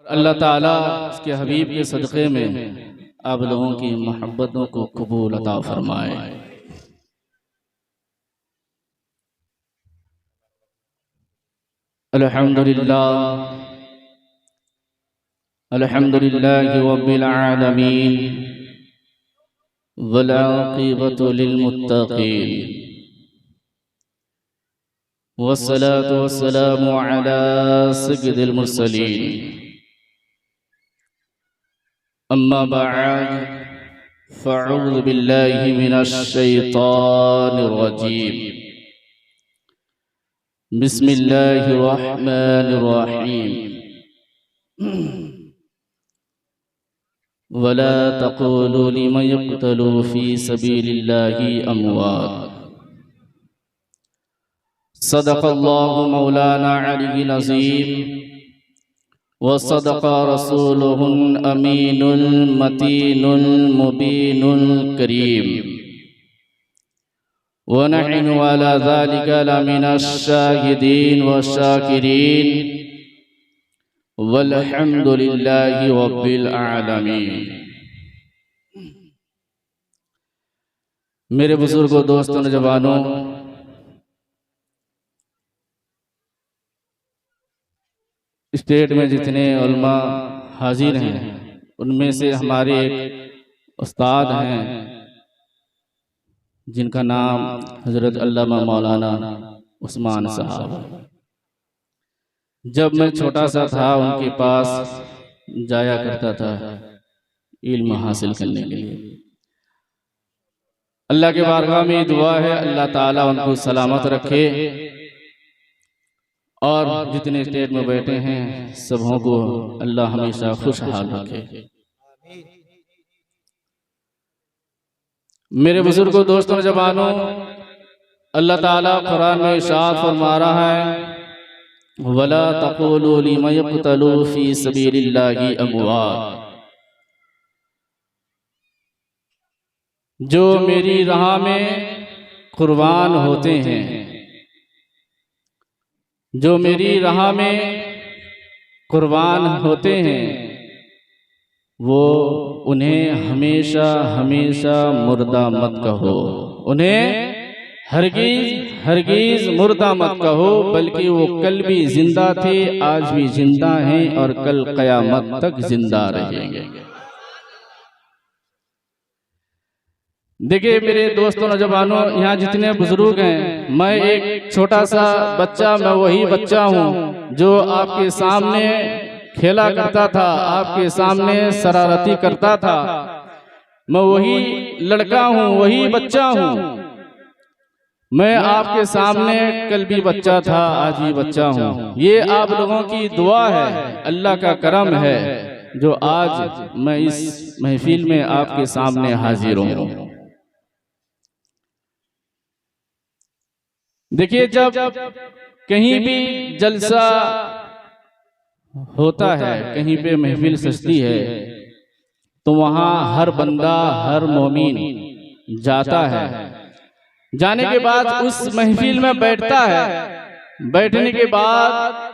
अल्लाह ताला उसके हबीब के सदक़े में आप लोगों की मोहब्बतों को कबूल अता फरमाए। अल्हम्दुलिल्लाह अल्हम्दुलिल्लाहि रब्बिल आलमीन वल आक़िबतु लिल मुत्तक़ीन वस्सलातु वस्सलामु अला सय्यिदिल मुरसलीन अम्मा बअद फ़अऊज़ु बिल्लाहि मिनश शैतानिर रजीम बिस्मिल्लाहिर रहमानिर रहीम वला तक़ूलू लिमन यक़्तलू फ़ी सबीलिल्लाहि अमवात सदक़ल्लाहु मौलाना अलिय्युल अज़ीम व सदक़ रसूलुहुल अमीनुल मतीनुल मुबीनुल करीम व नहनु अला ज़ालिका लमिनश शाहिदीन व शाकिरीन वल्हम्दुलिल्लाहि रब्बिल आलमीन। मेरे बुजुर्गों, दोस्तों, नौजवानों, स्टेट में जितने उलमा हाजिर हैं उनमें से हमारे एक उस्ताद हैं जिनका नाम हज़रत अल्लामा मौलाना उस्मान साहब। जब मैं छोटा सा था उनके पास जाया करता था इल्म हासिल करने के लिए। अल्लाह के बारगाह में दुआ है अल्लाह ताला उनको सलामत रखे और जितने स्टेट में बैठे हैं सबों को अल्लाह हमेशा खुशहाल रखे। मेरे बुजुर्गों, दोस्तों, नौजवानों, अल्लाह ताला कुरान में इरशाद फरमा रहा है वला तक़ूलू लिमन यक़्तलू फ़ी सबीलिल्लाहि अमवात, जो मेरी राह में कुर्बान होते हैं, जो मेरी राह में कुर्बान होते हैं वो उन्हें हमेशा हमेशा मुर्दा मत कहो, उन्हें हरगिज़ हरगिज़ मुर्दा मत कहो, बल्कि वो कल भी जिंदा थे, आज भी जिंदा हैं और कल क़यामत तक जिंदा रहेंगे। देखिए मेरे दोस्तों, नौजवानों, यहाँ जितने बुजुर्ग हैं, मैं एक छोटा सा बच्चा, मैं वही बच्चा हूँ जो आपके सामने खेला करता था, आपके सामने शरारती करता था। मैं वही लड़का हूँ, वही बच्चा हूँ। मैं आपके सामने कल भी बच्चा था, आज भी बच्चा हूँ। ये आप लोगों की दुआ है, अल्लाह का करम है जो आज मैं इस महफिल में आपके सामने हाजिर हूँ। देखिए जब कहीं भी जलसा होता है, कहीं पे महफिल सजती है, तो वहाँ हर बंदा, हर मोमिन जाता है। जाने के बाद उस महफिल में बैठता है। बैठने के बाद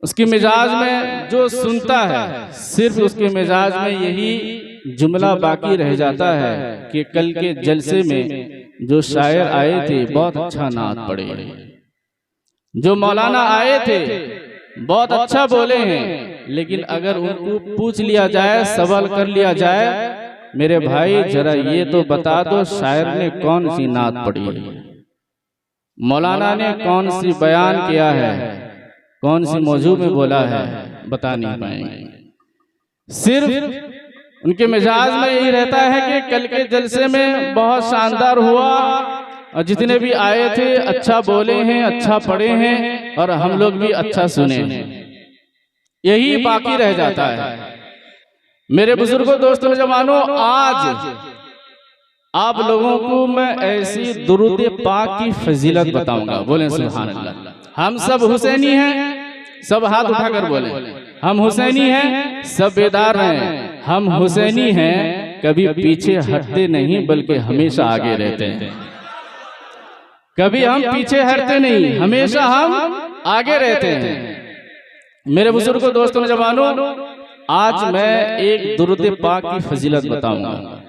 उसके मिजाज में जो सुनता है, सिर्फ उसके मिजाज में यही जुमला बाकी रह जाता है कि कल के जलसे में जो शायर आए थे बहुत अच्छा नात पढ़े, जो मौलाना आए थे बहुत अच्छा बोले हैं। लेकिन अगर उनको पूछ लिया जाए, सवाल कर लिया जाए, मेरे भाई जरा ये तो बता दो शायर ने कौन सी नात पढ़ी है, मौलाना ने कौन सी बयान किया है, कौन सी मौजू में बोला है, बता नहीं पाएंगे। सिर्फ उनके मिजाज में यही रहता है कि कल के जलसे में बहुत शानदार हुआ और जितने भी आए थे अच्छा बोले हैं, अच्छा पढ़े हैं और हम लोग भी अच्छा सुने हैं, यही बाकी रह जाता है। मेरे बुजुर्गों, दोस्तों, नौजवानों, आज आप लोगों को मैं ऐसी दुरूद पाक की फजीलत बताऊंगा। बोलें सुभान अल्लाह। हम सब हुसैनी हैं, सब हाथ उठाकर बोले हम हुसैनी हैं, सब बेदार हैं। हम हुसैनी हैं, कभी पीछे हटते नहीं बल्कि हमेशा आगे रहते हैं। कभी हम पीछे हटते नहीं, हमेशा हम आगे रहते हैं। मेरे बुजुर्गों, दोस्तों, नौजवानों, आज मैं एक दुरूद पाक की फजीलत बताऊंगा।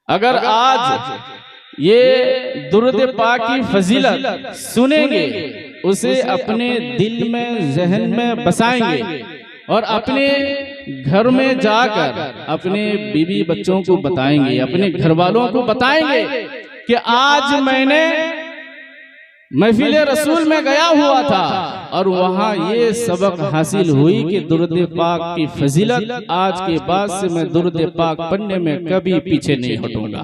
अगर आज ये दुरूद पाक की फजीलत सुनेंगे, उसे अपने दिल में, जहन में बसाएंगे और अपने घर में जाकर अपने बीवी बच्चों को बताएंगे, अपने घर वालों को बताएंगे कि आज मैंने महफिल रसूल में गया हुआ था और वहां ये सबक हासिल हुई कि दुरूद पाक की फजीलत, आज के बाद से मैं दुरूद पाक पढ़ने में कभी पीछे नहीं हटूंगा।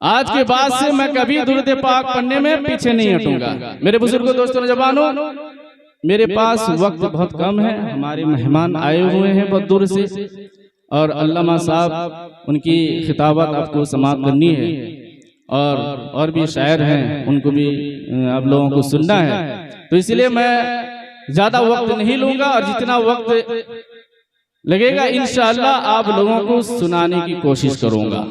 आज के बाद से मैं कभी दुरूद पाक पढ़ने में पीछे नहीं हटूंगा। मेरे बुजुर्गों, दोस्तों, नौजवानों, मेरे पास वक्त बहुत कम है। हमारे मेहमान आए हुए हैं बहुत दूर से और अल्लामा साहब, उनकी खिताबत आपको समाप्त करनी है और भी शायर हैं, उनको भी आप लोगों को सुनना है। तो इसलिए मैं ज्यादा वक्त नहीं लूंगा और जितना वक्त लगेगा इंशाअल्लाह आप लोगों को सुनाने की कोशिश करूंगा।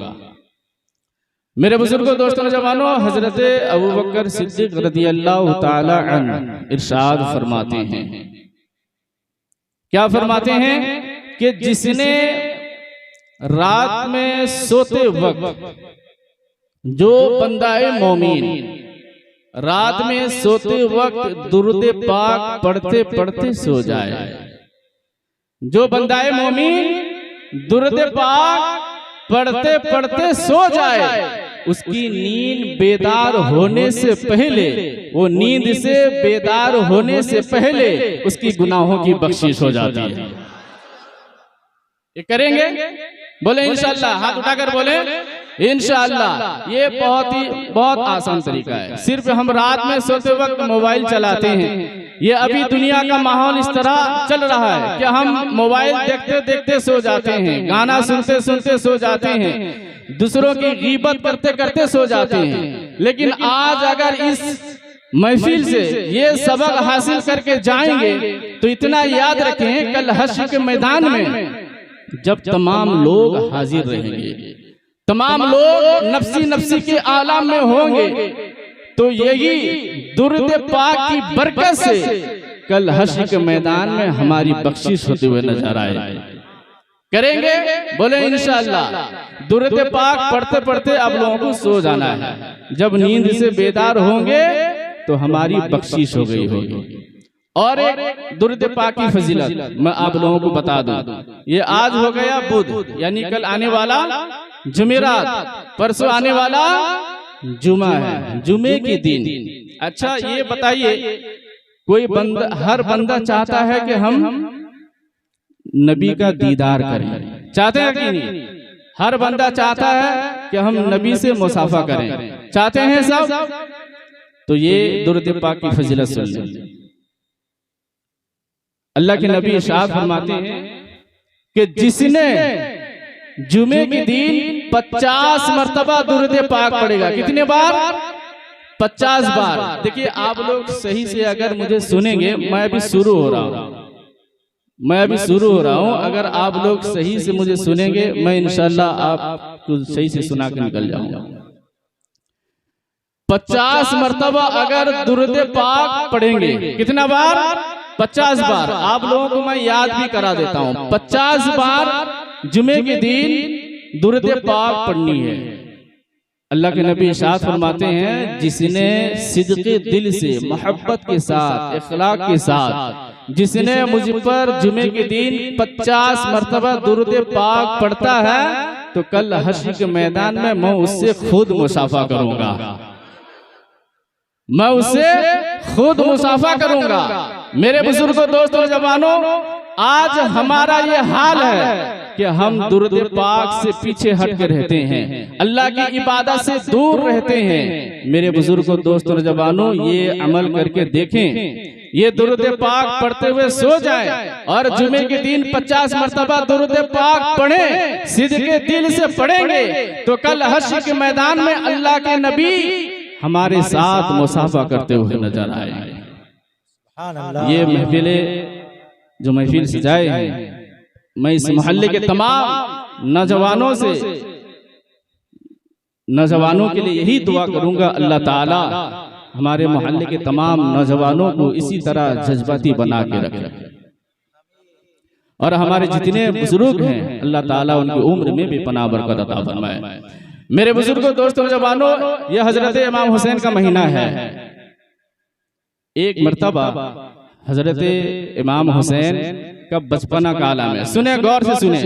मेरे बुजुर्गों, दोस्तों, नौजवानों, हजरत अबू बकर सिद्दीक रज़ियल्लाहु ताला अन्हु इरशाद फरमाते हैं, क्या फरमाते हैं कि जिसने रात में सोते वक्त, जो बंदाए मोमीन रात में सोते वक्त दुरूद पाक पढ़ते पढ़ते सो जाए, जो बंदाए मोमीन दुरूद पाक पढ़ते पढ़ते सो जाए, उसकी नींद बेदार होने से पहले, वो नींद से बेदार होने से पहले उसकी गुनाहों की बख्शिश हो जाती है। ये करेंगे? बोले इंशाअल्लाह, हाथ उठाकर बोले इंशाअल्लाह। ये बहुत आसान तरीका है। सिर्फ हम रात में सोते वक्त मोबाइल चलाते हैं। ये अभी दुनिया का माहौल इस तरह चल रहा है कि हम मोबाइल देखते देखते सो जाते हैं, गाना सुनते सुनते सो जाते हैं, दूसरों की गीबत करते करते सो जाते हैं। लेकिन आज अगर इस महफिल से ये सबक हासिल करके जाएंगे तो इतना याद रखें, कल हश्र के मैदान में जब तमाम लोग हाजिर रहेंगे, तमाम लोग नफ्सी नफ्सी के आलम में होंगे, तो यही दुरूद पाक की बरकत से कल हश्र के मैदान में हमारी बख्शिश होते हुए नजर आए। करेंगे? बोले इंशाअल्लाह। दुरूद पाक पढ़ते पढ़ते आप लोगों को सो जाना है। जब नींद से बेदार होंगे तो हमारी बख्शिश हो गई होगी। और एक दुरूद पाक की फजीलत मैं आप लोगों को बता दूं। ये आज हो गया बुध, यानी कल आने वाला जुमेरात, परसों आने वाला जुमा है, जुमे के दिन। अच्छा ये बताइए, कोई बंदा, हर बंदा चाहता है कि हम नबी का दीदार करें, चाहते हैं कि नहीं? हर बंदा चाहता है कि हम नबी से मुसाफा करें, चाहते हैं सब। तो ये दुरूद पाक की फजीलत सुन लें। अल्लाह के नबी इरशाद फरमाते हैं कि जिसने जुमे के दिन 50 मर्तबा दुरूद पाक पढ़ेगा, कितने बार? 50 बार। देखिए आप लोग सही से अगर मुझे सुनेंगे, मैं अभी शुरू हो रहा हूँ, अगर आप लोग सही से मुझे सुनेंगे, मैं इंशाअल्लाह आपको सही से सुना के निकल जाऊंगा। 50 मर्तबा अगर दुरूद पाक पढ़ेंगे, कितना बार? 50 बार। आप लोगों को मैं याद भी करा देता हूँ, 50 बार जुमे के दिन दुरूद पाक पढ़नी है। अल्लाह के नबी इरशाद फरमाते हैं, जिसने सिद्क़े दिल से, मोहब्बत के साथ, इखलाक के साथ, जिसने मुझ पर जुमे के दिन 50 मर्तबा दुरूद पाक पढ़ता है, तो कल हश्र के मैदान में मैं उससे खुद मुसाफा करूंगा, मैं उससे खुद मुसाफा करूंगा। मेरे बुजुर्गों, दोस्तों, जवानों, आज हमारा ये हाल है कि हम दुरूद पाक से पीछे हट के रहते हैं, अल्लाह की इबादत से दूर रहते हैं। मेरे बुजुर्गों, दोस्तों, जवानों, ये अमल करके देखें, ये दुरूद पाक पढ़ते हुए सो जाएं और जुमे के दिन 50 मर्तबा दुरूद पाक पढ़ें, सिद्क़े दिल से पढ़ेंगे, तो कल हश्र के मैदान में अल्लाह के नबी हमारे साथ मुसाफा करते हुए नजर आएंगे। ये महफिले जो महफिल सजाए हैं, मैं इस मोहल्ले के तमाम नौजवानों के लिए यही दुआ करूंगा, अल्लाह ताला हमारे मोहल्ले के तमाम नौजवानों को इसी तरह जज्बाती बना के रखे और हमारे जितने बुजुर्ग हैं अल्लाह ताला उनकी उम्र में भी पनाह बरकत अता फरमाए। मेरे बुजुर्गों, दोस्तों, नौजवानों, यह हजरत इमाम हुसैन का महीना है। एक मर्तबा हजरत इमाम हुसैन का बचपना का आलम है। सुने, गौर से सुने,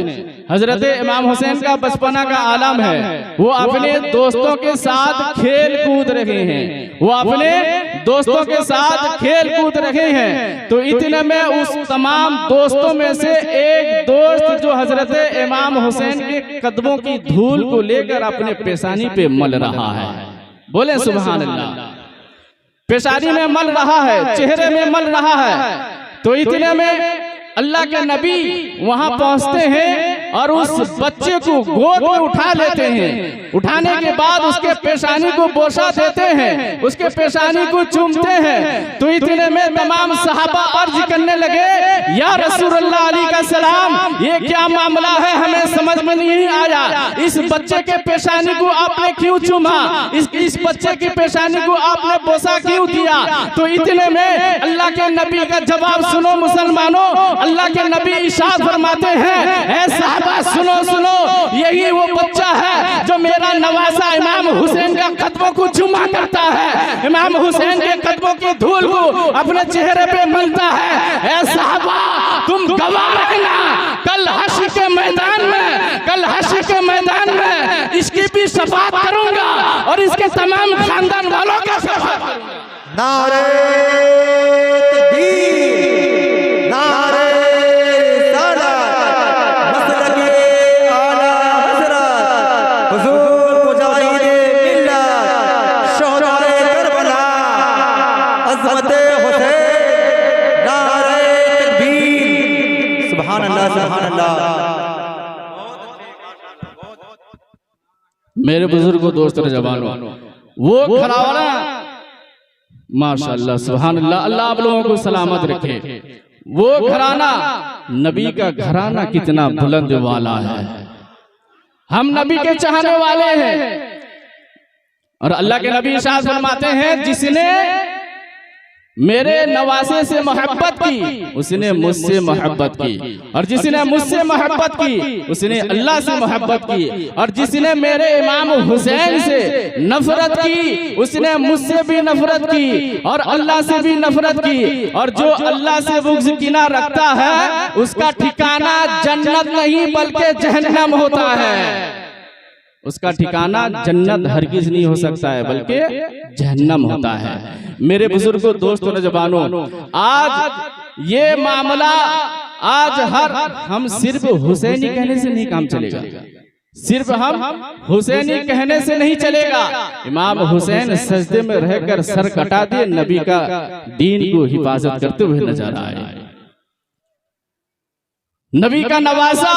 हजरत इमाम हुसैन का बचपना का आलम है। वो अपने दोस्तों के साथ खेल कूद रहे हैं, वो अपने दोस्तों के साथ खेल कूद रहे हैं। तो इतने में उस तमाम दोस्तों में से एक दोस्त जो हजरत इमाम हुसैन के कदमों की धूल को लेकर अपने पेशानी पे मल रहा है। बोले सुभान अल्लाह। पेशानी में मल रहा है, चेहरे में मल रहा है। तो इतने में अल्लाह के नबी वहां पहुंचते हैं और उस बच्चे को गोद में उठा लेते हैं। उठाने के बाद उसके पेशानी को बोसा देते हैं, उसके पेशानी को चूमते हैं। तो इतने में तमाम सहाबा अर्ज करने लगे, या रसूलुल्लाह अली का सलाम, ये क्या मामला है, हमें समझ में नहीं आया। इस बच्चे के पेशानी को आपने क्यों चूमा, इस बच्चे की पेशानी को आपने बोसा क्यों दिया। तो इतने में अल्लाह के नबी का जवाब सुनो मुसलमानों। अल्लाह के नबी इरशाद फरमाते हैं, ऐ साहबा सुनो सुनो, यही वो बच्चा है जो मेरा नवासा इमाम हुसैन का कदमों को चूमा करता है, इमाम हुसैन के कदमों की धूल को अपने चेहरे पे मलता है। ऐ साहबा तुम गवाह रहना, कल हश्र के मैदान में, कल हश्र के मैदान में इसकी भी शफाअत करूंगा और इसके तमाम खानदान वालों का शफाअत करूंगा। नारे तकबीर, नारे मेरे बुजुर्गों, दोस्तों, जवानों, वो घराना माशाअल्लाह सुभान अल्लाह, अल्लाह आप लोगों को सलामत रखे। वो घराना, नबी का घराना कितना बुलंद वाला है। हम नबी के चाहने वाले हैं और अल्लाह के नबी इरशाद फरमाते हैं, जिसने मेरे नवासे से मोहब्बत की उसने मुझसे मोहब्बत की, और जिसने मुझसे मोहब्बत की उसने अल्लाह से मोहब्बत की, और जिसने मेरे इमाम हुसैन से नफरत की उसने मुझसे भी नफरत की और अल्लाह से भी नफरत की। और जो अल्लाह से बुग़्ज़ किना रखता है उसका ठिकाना जन्नत नहीं बल्कि जहन्नम होता है। उसका ठिकाना जन्नत हरगिज नहीं हो सकता है बल्कि जहन्नम होता है। मेरे बुजुर्गों, दोस्तों, नौजवानों, आज ये मामला आज हम सिर्फ हुसैनी कहने से नहीं काम चलेगा, सिर्फ हम हुसैनी कहने से नहीं चलेगा। इमाम हुसैन सजदे में रहकर सर कटा दिए, नबी का दीन को हिफाजत करते हुए नजर आए। नबी का नवासा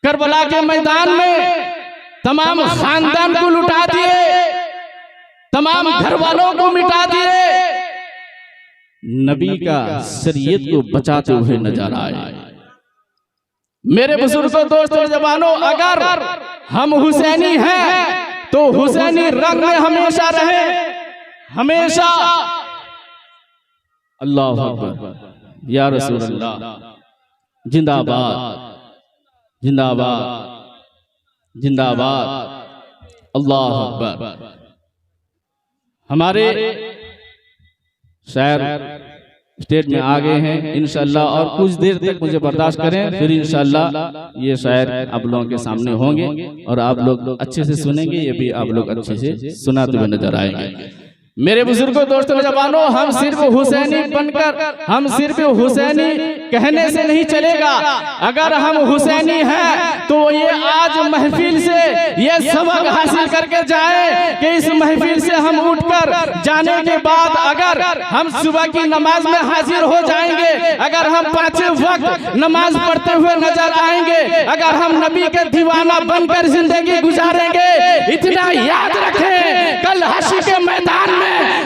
करबला के मैदान में तमाम खानदान को लुटा दिए, तमाम घर वालों को मिटा दिए, नबी का शरीयत को बचाते हुए नजर आए। मेरे बुजुर्गों, दोस्तों, जवानों, अगर हम हुसैनी हैं तो हुसैनी रंग में हमेशा रहे, हमेशा। अल्लाह अकबर, या रसूल अल्लाह, जिंदाबाद जिंदाबाद जिंदाबाद, अल्लाह अकबर। हमारे शायर स्टेज में आ गए हैं इंशाअल्लाह, और कुछ देर तक मुझे बर्दाश्त करें, फिर इंशाअल्लाह ये शायर आप लोगों के सामने होंगे और आप लोग अच्छे से सुनेंगे, ये भी आप लोग अच्छे से सुनाते हुए नजर आएंगे। मेरे बुजुर्गों, दोस्तों, जवानों, हम सिर्फ हुसैनी बनकर, हम सिर्फ हुसैनी कहने से नहीं चलेगा। अगर हम हुसैनी हैं तो ये आज महफिल से ये सबक हासिल करके जाए कि इस महफिल से हम उठकर जाने के बाद अगर हम सुबह की नमाज में हाजिर हो जाएंगे, अगर हम 5 वक्त नमाज पढ़ते हुए नजर आएंगे, अगर हम नबी के दीवाना बनकर जिंदगी गुजारेंगे, इतना याद रखें, कल हश्र के मैदान में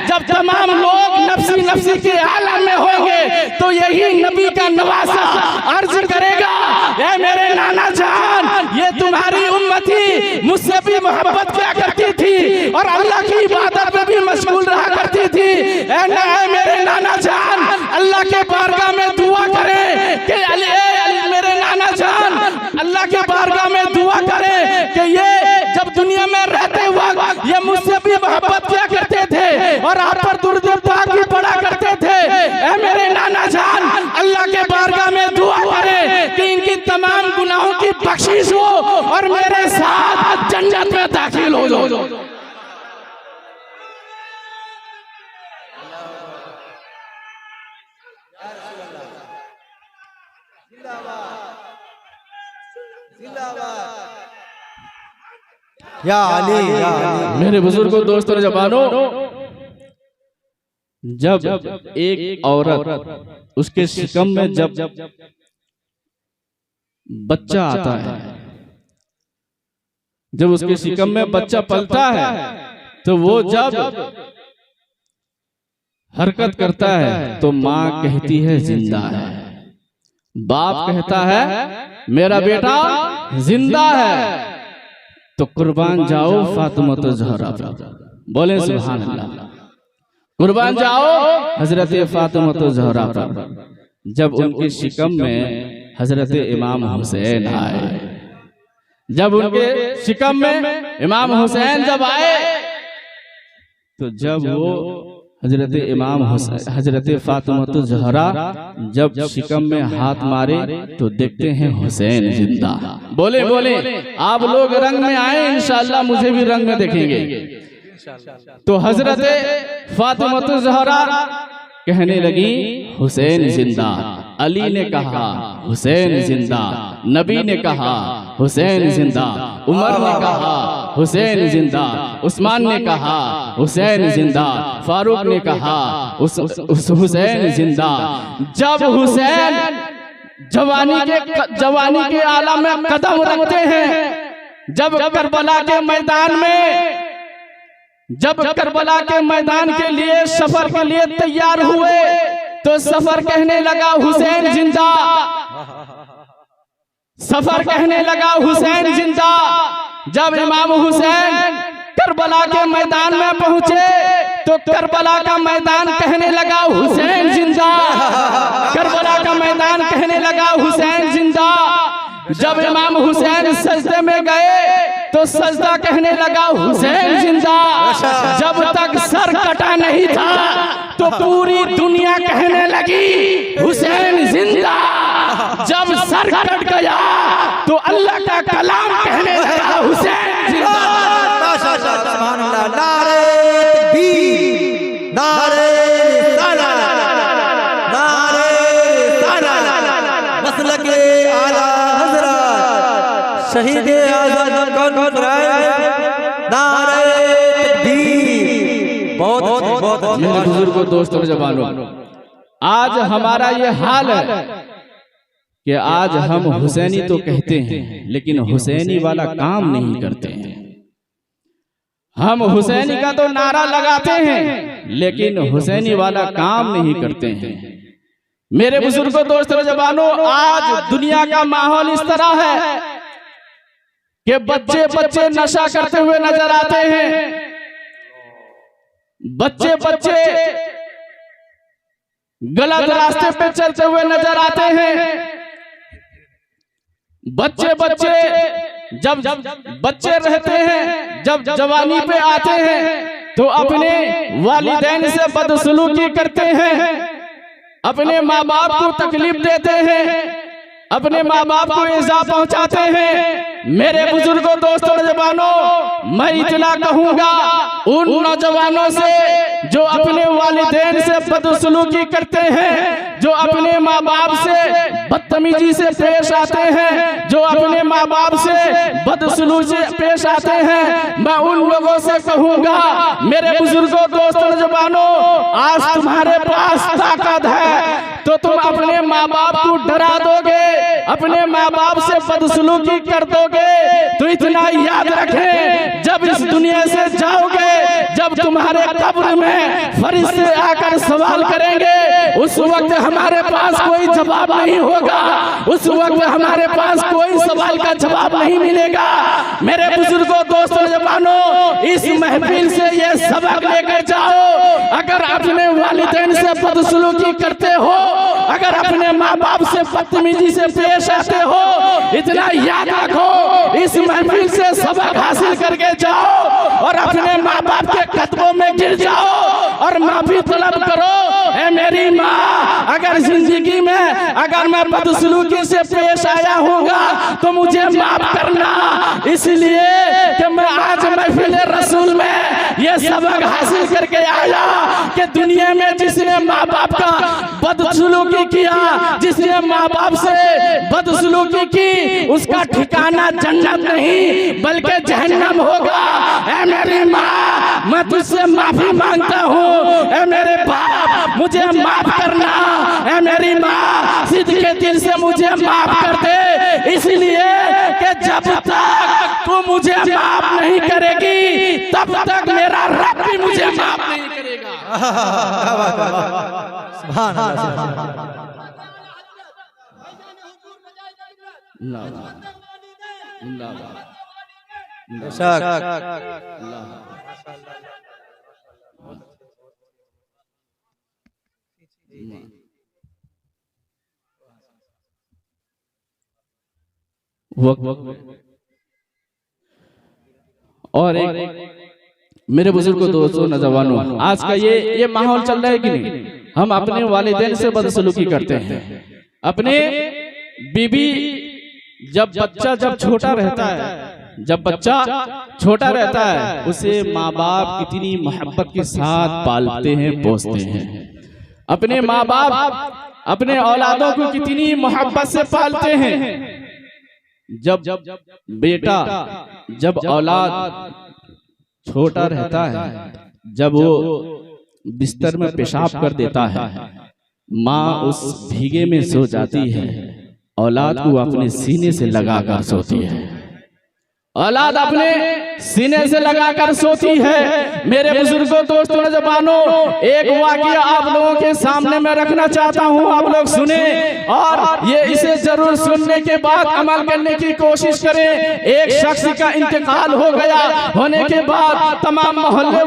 जब तमाम लोग नफ्सी नफ्सी के आलम में होंगे तो यही नबी का नवासा अर्ज करेगा, ए मेरे नाना जान, ये तुम्हारी उम्मत ही मुझसे भी मोहब्बत किया करती थी और अल्लाह की इबादत में भी मशगूल में रहते वक्त ये मुझसे भी मोहब्बत किया करते थे और आप पर दुरूद पाक भी पढ़ा करते थे। ऐ मेरे नाना जान, अल्लाह के बारगाह में दुआ करें कि इनकी तमाम गुनाहों की बख्शिश हो और मेरे साथ जन्नत में दाखिल हो जाओ। या अली, या अली। मेरे बुजुर्गों, दोस्तों, जवानों, जब एक औरत उसके शिकम में जब बच्चा आता है, जब उसके शिकम में बच्चा पलता है, तो वो जब हरकत करता है तो माँ कहती है जिंदा है, बाप कहता है मेरा बेटा जिंदा है। तो कुर्बान जाओ फातिमा तो ज़हरा पर, बोले सुभान अल्लाह। कुर्बान जाओ हजरत फातिमा तो ज़हरा पर। जब उनके शिकम में हजरत इमाम हुसैन आए, जब उनके शिकम में इमाम हुसैन जब आए, तो जब वो हजरत इमाम हुसैन, हजरत फातिमा तो ज़हरा जब शिकम में हाथ मारे तो देखते हैं हुसैन जिंदा। बोले बोले आप लोग रंग में आए, इंशाअल्लाह मुझे भी रंग में देखेंगे। तो हजरत फातिमा तो ज़हरा कहने लगी हुसैन जिंदा। अली ने कहा हुसैन जिंदा, नबी ने कहा हुसैन जिंदा, उमर ने कहा हुसैन जिंदा, उस्मान ने कहा हुसैन जिंदा, फारूक ने कहा हुसैन जिंदा। जब हुसैन जवानी के आला में कदम रखते हैं, जब करबला के मैदान में, जब करबला के मैदान के लिए सफर के लिए तैयार हुए, तो सफर कहने लगा हुसैन जिंदा, सफर कहने लगा हुसैन जिंदा। जब इमाम हुसैन करबला के मैदान में पहुंचे तो करबला का मैदान कहने लगा हुसैन जिंदा, करबला का मैदान कहने लगा हुसैन जिंदा। जब इमाम हुसैन सजदे में गए तो सजदा कहने लगा हुसैन जिंदा। जब तक सर कटा नहीं था तो पूरी दुनिया कहने लगी हुसैन जिंदा। जब सर कट गया तो अल्लाह का कलाम कहने लगा हुसैन जिंदा। सुभान अल्लाह। नारे तकबीर, नारे रिसालत, नारे रिसालत, मसलके आला हज़रत शहीद आज़म कौन नारे तकबीर। बहुत मेरे बुजुर्गों, दोस्तों, जवानों, आज हमारा ये हाल है कि आज हम हुसैनी तो कहते हैं लेकिन हुसैनी वाला काम नहीं करते हैं। हम हुसैनी का तो नारा लगाते हैं लेकिन हुसैनी वाला काम नहीं करते हैं। मेरे बुजुर्गों, दोस्तों, जवानों, आज दुनिया का माहौल इस तरह है कि बच्चे बच्चे नशा करते हुए नजर आते हैं, बच्चे बच्चे गलत रास्ते पे चलते हुए नजर आते हैं, बच्चे बच्चे जब बच्चे रहते हैं, जब जवानी पे आते हैं तो अपने वालिदैन से बदसलूकी करते हैं, अपने माँ बाप को तकलीफ देते हैं, अपने माँ बाप को ईज़ा पहुंचाते हैं। मेरे बुजुर्गों, दोस्तों, जवानों, मैं इतना कहूंगा उन नौजवानों से जो अपने वालिदैन से बदसलूकी करते हैं, जो अपने माँ बाप से बदतमीजी से पेश आते हैं, जो अपने माँ बाप से बदसलूकी से पेश आते हैं, मैं उन लोगों से कहूंगा मेरे बुजुर्गों, दोस्तों, जवानों, आज तुम्हारे पास ताकत है तो तुम अपने माँ बाप को डरा दोगे, अपने माँ बाप से बदसलूकी कर दोगे। तो इतना याद रखें, जब इस दुनिया से जाओगे, जब तुम्हारे कब्र में फरिश्ते आकर सवाल करेंगे, उस वक्त हमारे पास कोई जवाब नहीं होगा, उस वक्त हमारे पास कोई सवाल का जवाब नहीं मिलेगा। मेरे बुजुर्गों, दोस्तों, जवानों, इस महफिल से ये सबक लेकर जाओ, अगर अगर अपने वालिदैन से बदसलूकी करते हो, अगर अपने माँ बाप से बदतमीजी से पेश आते हो, इतना याद रखो, इस महफिल से सबक हासिल करके जाओ और अपने माँ बाप के कदमों में गिर जाओ और माफी तलब करो। ऐ मेरी माँ, अगर जिंदगी में अगर मैं बदसलूकी से पेश आया होगा तो मुझे माफ करना, इसलिए कि मैं आज महफिल रसूल में ये सबक हासिल करके आया कि दुनिया में जिसने माँ बाप का बदसलूकी किया, जिसने माँ बाप से बदसलूकी की, उसका ठिकाना जन्नत नहीं बल्कि जहन्नम होगा। ऐ मेरी माँ, मैं तुझसे माफी मांगता हूँ। ऐ मेरे बाप, मुझे माफ करना। ऐ मेरी माँ, सिद्ध के दिल से मुझे माफ कर दे, इसलिए कि जब तक तू मुझे माफ नहीं करेगी तब तक मेरा रब भी मुझे माफ नहीं करेगा। सुभान अल्लाह। और एक मेरे बुजुर्ग दोस्तों, नौजवानों, आज का ये माहौल चल रहा है कि नहीं? हम अपने वालिदैन से बदसलूकी करते हैं। अपने बीबी जब छोटा रहता है, जब बच्चा छोटा रहता है, उसे माँ बाप कितनी मोहब्बत के साथ पालते हैं, पोसते हैं। अपने माँ बाप अपने औलादों को कितनी मोहब्बत से पालते हैं। जब औलाद छोटा रहता है, जब वो बिस्तर में पेशाब कर देता है, माँ उस भीगे में सो जाती है, औलाद को अपने सीने से लगाकर सोती है। औलाद अपने सीने से लगाकर सोती है। मेरे बुजुर्गों, दोस्तों, नौजवानों, एक वाकया आप लोगों के सामने मैं रखना चाहता हूं, आप लोग सुने और ये इसे जरूर सुनने के बाद अमल करने की कोशिश करें। एक शख्स का इंतकाल हो गया, होने के बाद तमाम मोहल्ले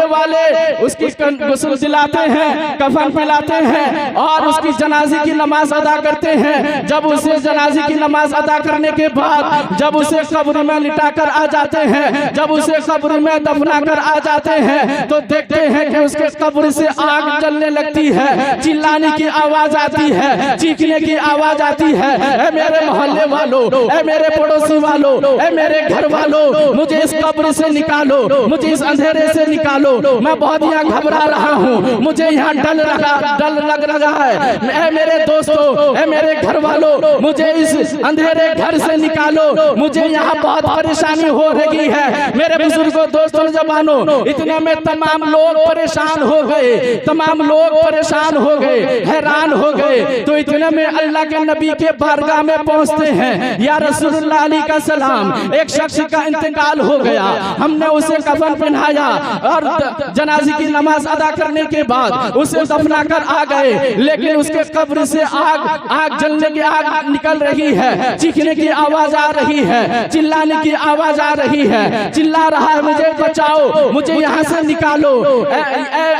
वाले उसकी गुस्ल दिलाते हैं, कफन पिलाते हैं और उसकी जनाजे की नमाज अदा करते हैं। जब उसे जनाजे की नमाज अदा करने के बाद जब उसे कब्र में लिटाकर आ जाते हैं, जब उसे कब्र में दफनाकर आ जाते हैं, तो देखते हैं कि उसके कब्र से आग जलने लगती है, चिल्लाने की आवाज आती है, चीखने की आवाज आती है। ऐ मेरे मोहल्ले वालों, ऐ मेरे पड़ोसी वालों, ऐ मेरे घर वालों, मुझे इस कब्र से निकालो, मुझे इस अंधेरे से निकालो, मैं बहुत यहाँ घबरा रहा हूँ, मुझे यहाँ डर लग रहा है। ऐ मेरे दोस्तों, ऐ मेरे घर वालों, मुझे इस अंधेरे घर से निकालो, मुझे यहाँ बहुत परेशानी हो रही है। मेरे बुजुर्गों, दोस्तों, जवानों, इतने में तमाम लोग परेशान हो गए, तमाम लोग परेशान हो गए, हैरान हो गए। तो इतने में अल्लाह के नबी के बारगाह में पहुंचते हैं। या रसूलुल्लाह अलैहि सलाम, एक शख्स का इंतकाल हो गया, हमने उसे कफन पहनाया और जनाजे की नमाज अदा करने के बाद उसे दफना कर आ गए, लेकिन उसके कब्र से आग जलने की आग निकल रही है, चीखने की आवाज आ रही है, चिल्लाने की आवाज आ रही है, चिल्ला रहा है, मुझे बचाओ, मुझे यहाँ से निकालो।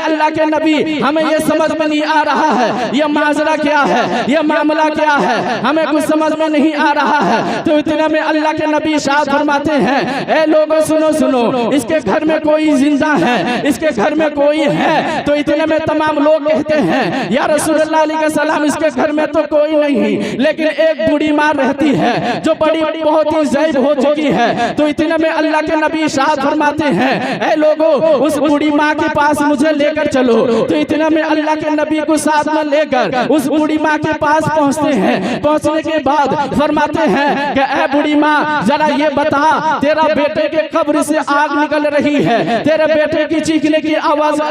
अल्लाह के नबी, हमें ये समझ में नहीं आ रहा है, ये माजरा क्या है, ये मामला क्या है, हमें कुछ समझ में नहीं आ रहा है। तो इतने में अल्लाह के नबी इरशाद फरमाते हैं, ए लोगों, सुनो सुनो, इसके घर में कोई जिंदा है, इसके घर में कोई है। तो इतने में तमाम लोग कहते हैं, या रसूलुल्लाह अलैहि सलाम, इसके घर में तो कोई नहीं, लेकिन एक बूढ़ी माँ रहती है जो बड़ी बहुत ही ज़ईफ हो चुकी है। तो इतने में अल्लाह के नबी इरशाद फरमाते हैं, ऐ लोगों, उस बूढ़ी माँ के पास मुझे लेकर चलो। तो इतने में अल्लाह के नबी को साथ में लेकर उस बूढ़ी माँ के पास पहुँचते हैं। पहुँचने के बाद फरमाते हैं कि ऐ बूढ़ी माँ, जरा ये बता, तेरा बेटे के कब्र से आग निकल रही है, तेरे बेटे की चीखने की आवाज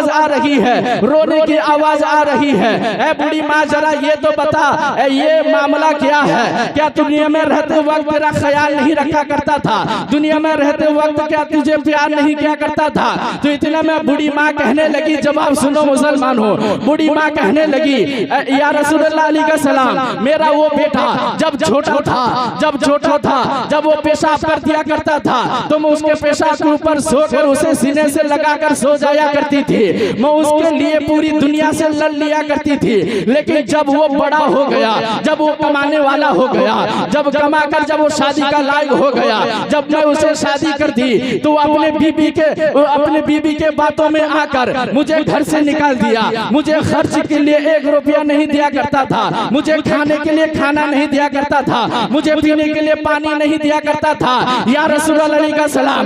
आ रही है, रोने की आवाज आ रही है। ऐ बूढ़ी माँ, जरा ये तो बता, ये मामला क्या है? क्या दुनिया में रहते वक्त तेरा ख्याल नहीं रखा करता था, दुनिया में रहते वक्त क्या तुझे प्यार नहीं किया करता था। तो इतने में बूढ़ी माँ कहने लगी, जवाब सुनो मुसलमान हो, बूढ़ी माँ कहने लगी, या रसूलुल्लाह अलैहि सलाम, मेरा वो बेटा जब छोटा था, जब वो पेशाब कर दिया करता था तो मैं उसके पेशाब के ऊपर सोकर उसे सीने से लगाकर सो जाया करती थी। मैं उसके लिए पूरी दुनिया से लड़ लिया करती थी। लेकिन जब वो बड़ा हो गया, जब वो कमाने वाला हो गया, जब कमाकर जब वो शादी का लायक हो गया, जब मैं उसे शादी कर दी तो अपने बीबी के बातों में आकर मुझे घर से निकाल दिया। मुझे खर्च के लिए 1 रुपया नहीं दिया करता था, मुझे खाने के लिए खाना नहीं दिया करता था, मुझे पीने के लिए पानी नहीं दिया करता था। या रसूलुल्लाह अलैहि सलाम,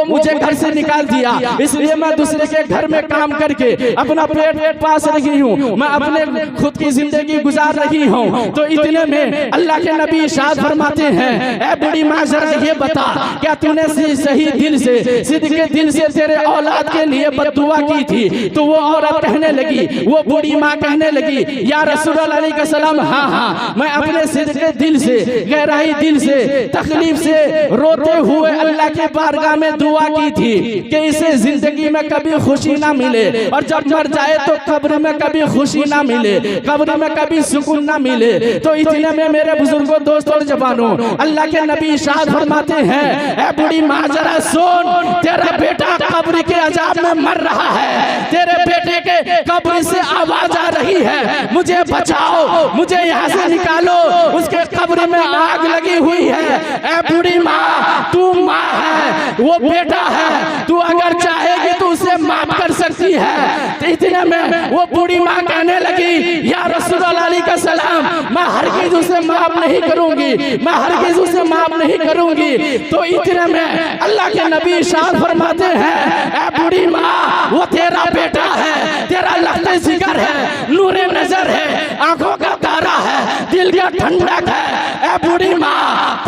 मुझे घर से निकाल दिया, इसलिए मैं दूसरे के घर में काम करके अपना पेट पास रही हूँ, मैं अपने खुद की जिंदगी गुजार रही हूँ। तो इतने में अल्लाह के नबी इरशाद फरमाते हैं, ए बूढ़ी माँ जरा ये बता, क्या तूने सही दिल से, सिद्क़े दिल से तेरे औलाद के लिए बद्दुआ की थी? तो वो औरत कहने लगी, वो बूढ़ी माँ कहने लगी, या रसूलुल्लाह अलैहि सलाम, हाँ, मैं अपने सिद्क़े दिल से, गहराई दिल से, तकलीफ से रोते हुए अल्लाह के बारगाह में दुआ की थी कि इसे जिंदगी में कभी खुशी ना मिले और जब मर जाए तो कब्र में कभी खुशी ना मिले, कब्र में कभी सुकून ना मिले। तो इतने में मेरे बुजुर्गों, दोस्तों और जवानों, अल्लाह के नबी इरशाद फरमाते हैं, ए बूढ़ी माँ जरा सुन, तेरा बेटा कब्र के अजाब में मर रहा है, तेरे बेटे के कब्र से आवाज आ रही है, मुझे बचाओ, मुझे यहाँ से निकालो, उसके कब्र में आग लगी हुई है। ए बूढ़ी माँ, तू माँ है, वो बेटा है, तू अगर चाहेगी तो उसे माफ कर सकती है। तो इतने में वो बूढ़ी माँ कहने लगी, या रसूलुल्लाह अलैहि सलाम, मैं हरगिज़ उसे माफ नहीं करूंगी, मैं हरगिज़ उसे माफ नहीं करूंगी। तो इतने में अल्लाह के नबी इरशाद फरमाते हैं, ए बूढ़ी माँ, वो तेरा बेटा है, तेरा लख्ते जिगर है, नूरे नजर है, आंखों का तारा है, दिल का ठंडक है। ए बूढ़ी माँ,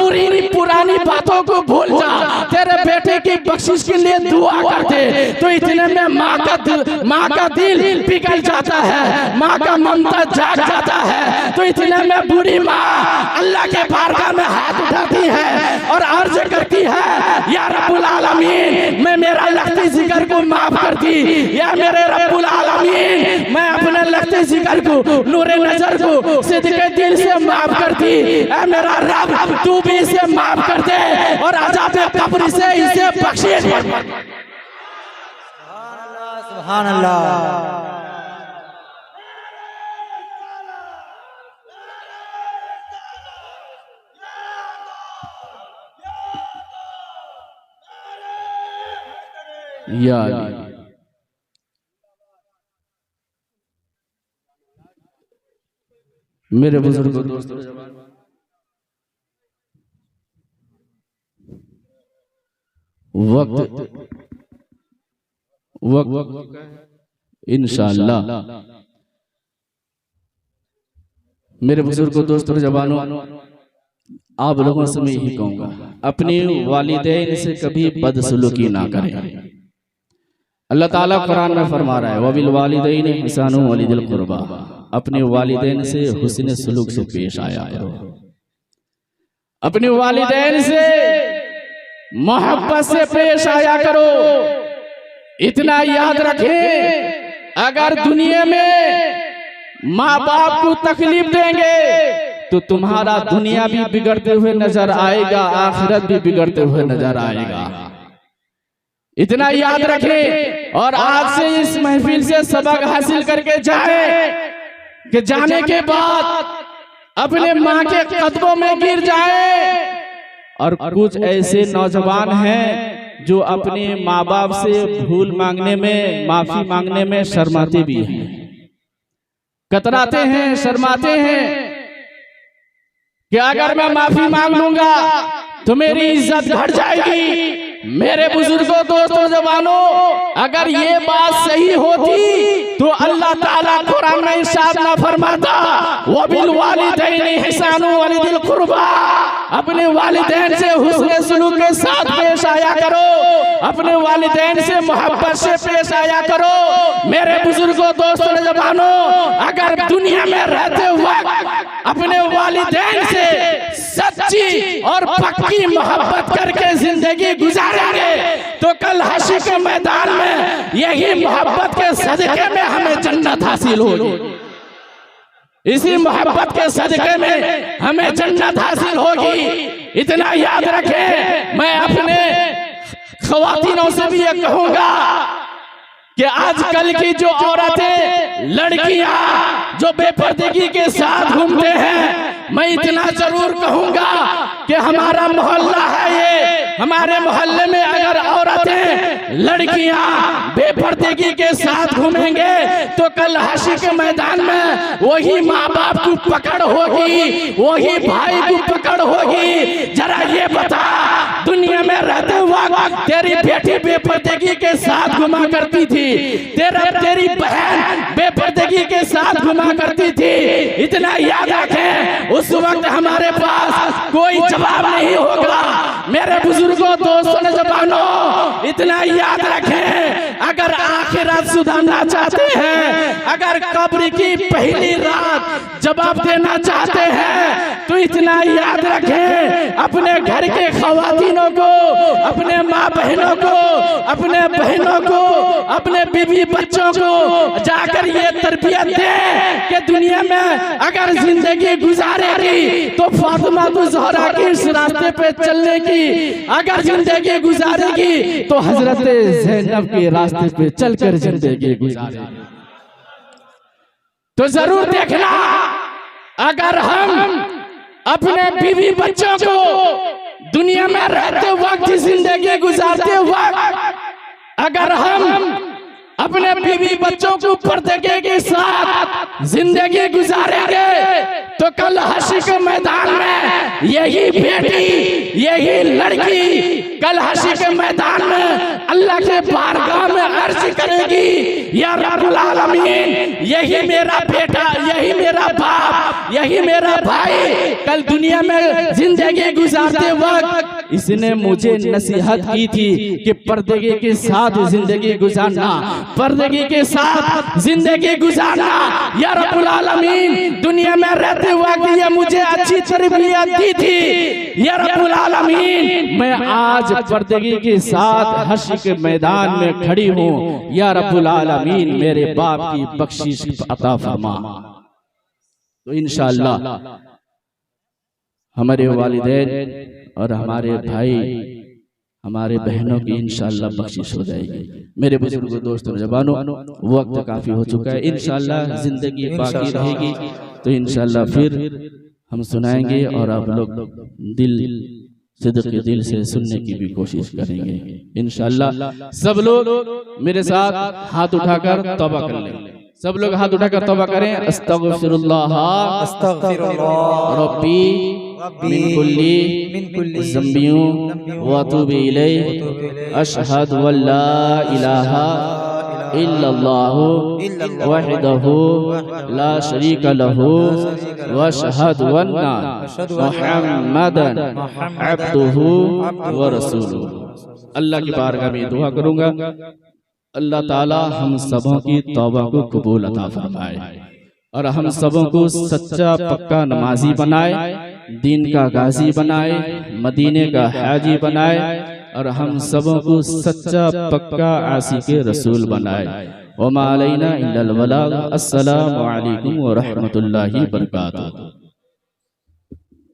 पुरानी बातों को भूल जा, तेरे बेटे की बख्शिश के लिए दुआ कर दे। तो इतने में माँ का दिल पिघल जाता है, माँ का ममता जाग जाता है। तो इतने में बूढ़ी माँ अल्लाह के बारगाह में हाथ उठाती है और अर्ज करती है, या रब्बुल आलमीन, मैं मेरा लख्ती जिगर को माफ कर दी, या मेरे रब्बुल आलमीन, मैं अपने लख्ती जिगर को, नूरे नजर को सिद्क़े दिल से माफ कर दी। ऐ मेरा रब, तू भी इसे माफ कर दे और अज़ाब कब्र से इसे बख्शिश दे। सुभान अल्लाह। या मेरे बुजुर्गों, दोस्तों, वक्त इंशाअल्लाह। मेरे बुजुर्गों, दोस्तों, जवानों, आप लोगों से मैं यही कहूँगा, अपने वालिदैन से कभी बदसलूकी ना करें। अल्लाह ताला कुरान में फरमा रहा है, वबिल वालिदैन इहसानुन वलिदिल कुर्बा, अपने वालिदैन से हुस्न सलूक से पेश आया करो, अपने वालिदैन से मोहब्बत से पेश आया करो। इतना याद रखें, अगर दुनिया में माँ बाप को तकलीफ देंगे तो तुम्हारा दुनिया भी बिगड़ते हुए नजर आएगा, आखिरत भी बिगड़ते हुए नजर आएगा। इतना याद रखें और आज से इस महफिल से सबक हासिल करके जाएं कि जाने के बाद अपने माँ के कदमों में गिर जाएं। और कुछ ऐसे नौजवान हैं जो अपने माँ बाप से भूल मांगने में, माफी मांगने में शर्माते भी हैं, कतराते हैं, शर्माते हैं कि अगर मैं माफी मांग लूंगा तो मेरी इज्जत घट जाएगी। मेरे बुजुर्गों, दोस्तों, जवानों, अगर ये बात सही होती तो अल्लाह ताला कुरान में इरशाद ना फरमाता, वबिल वालिदैन इहसानुन वलिदिल कुर्बा, अपने वालिदैन से हुस्न सलूक के साथ पेश आया करो, अपने वालिदैन से मोहब्बत से पेश आया करो। मेरे बुजुर्गों, दोस्तों, जवानों, अगर दुनिया में रहते वक्त अपने वालिदैन से सच्चा सच्ची और पक्की मोहब्बत करके जिंदगी गुजारेंगे तो कल हश्र के मैदान में यही मोहब्बत के सदके में हमें जन्नत हासिल होगी। इसी मोहब्बत के सदके में हमें जन्नत हासिल होगी। इतना याद रखें। मैं अपने ख्वातीनों से भी ये कहूंगा कि आजकल की जो औरतें, लड़कियां जो बेपर्दगी के साथ घूमते हैं, मैं इतना जरूर कहूंगा कि हमारा मोहल्ला है ये, हमारे मोहल्ले में अगर औरतें, लड़कियां बेपर्दगी के साथ घूमेंगे तो कल हश्र के मैदान में वही माँ बाप को पकड़ होगी, वही भाई को पकड़ होगी। जरा ये बता, दुनिया में रहते वक्त तेरी बेटी बेपर्दगी के साथ घुमा करती थी, तेरी बहन बेपर्दगी के साथ घुमा करती थी। इतना याद रखें, उस वक्त हमारे पास कोई जवाब नहीं होगा। मेरे बुजुर्गों, दोस्तों, नौजवानों, इतना याद रखें, अगर आखिरत सुधारना चाहते हैं, अगर कब्र की पहली रात जवाब देना चाहते हैं, तो इतना याद रखें, अपने घर के ख्वातीनों को, अपने माँ बहनों को, अपने बहनों को, अपने बीवी बच्चों को जाकर ये तरबियत दें कि दुनिया में अगर जिंदगी गुजारेगी तो फातिमा ज़हरा के इस रास्ते पे चलने की, अगर जिंदगी गुजारेगी तो हजरत ज़ैनब के रास्ते पे चलकर जिंदगी गुजारेगी। तो जरूर देखना, अगर हम अपने बीवी बच्चों को दुनिया में रहते वक्त, जिंदगी गुजारते वक्त, अगर हम अपने बीवी बच्चों को पर्दे के साथ जिंदगी गुजारेंगे तो कल हश्र के मैदान में यही बेटी, यही लड़की कल हश्र के मैदान में अल्लाह के बारगाह में अर्ज करेगी, या रब्बुल आलमीन, यही मेरा बेटा, यही मेरा बाप, यही मेरा भाई कल दुनिया में जिंदगी गुजारते वक्त इसने मुझे नसीहत की थी कि पर्दे के साथ जिंदगी गुजारना, पर्दे के साथ जिंदगी गुजारना। या रब्बुल आलमीन, दुनिया में रहते वक्त ये मुझे अच्छी तरबियत दी थी। या रब्बुल आलमीन, मैं आज पर्दे के साथ हश्र के मैदान में खड़ी हूँ। या रब्बुल आलमीन, मेरे बाप की बख्शिश अता फरमा। तो इंशाअल्लाह हमारे वालिदैन और हमारे भाई, हमारे बहनों की इंशाअल्लाह बख्शिश हो जाएगी। मेरे बुजुर्गों, दोस्तों, जवानों, वक्त काफी हो चुका है। इंशाअल्लाह जिंदगी बाकी रहेगी तो इंशाअल्लाह फिर हम सुनाएंगे और आप लोग सिद्क़ दिल से सुनने की भी कोशिश करेंगे इंशाअल्लाह। सब लोग मेरे साथ हाथ उठाकर तौबा कर लें। सब लोग हाथ उठाकर तौबा करें। अस्तगफिरुल्लाह रब्बी मिन कुल्ली ज़ंबियों व अतूबु इलैहि, अशहदु अल्ला इलाहा इल्लल्लाहु वहदहु ला शरीका लहु व अशहदु अन्ना मुहम्मदन अब्दुहु व रसूलुहु। अल्लाह की बारगाह में दुआ करूंगा, अल्लाह ताला हम सबों की तौबा को कबूल अता फरमाए और हम सबों को सच्चा पक्का नमाजी बनाए, दीन का गाजी बनाए, मदीने का हाजी बनाए और हम सबों को सच्चा पक्का आशिक़े रसूल बनाए। वमा अलैना इल्लल बलाग। अस्सलामु अलैकुम व रहमतुल्लाहि व बरकातुहू।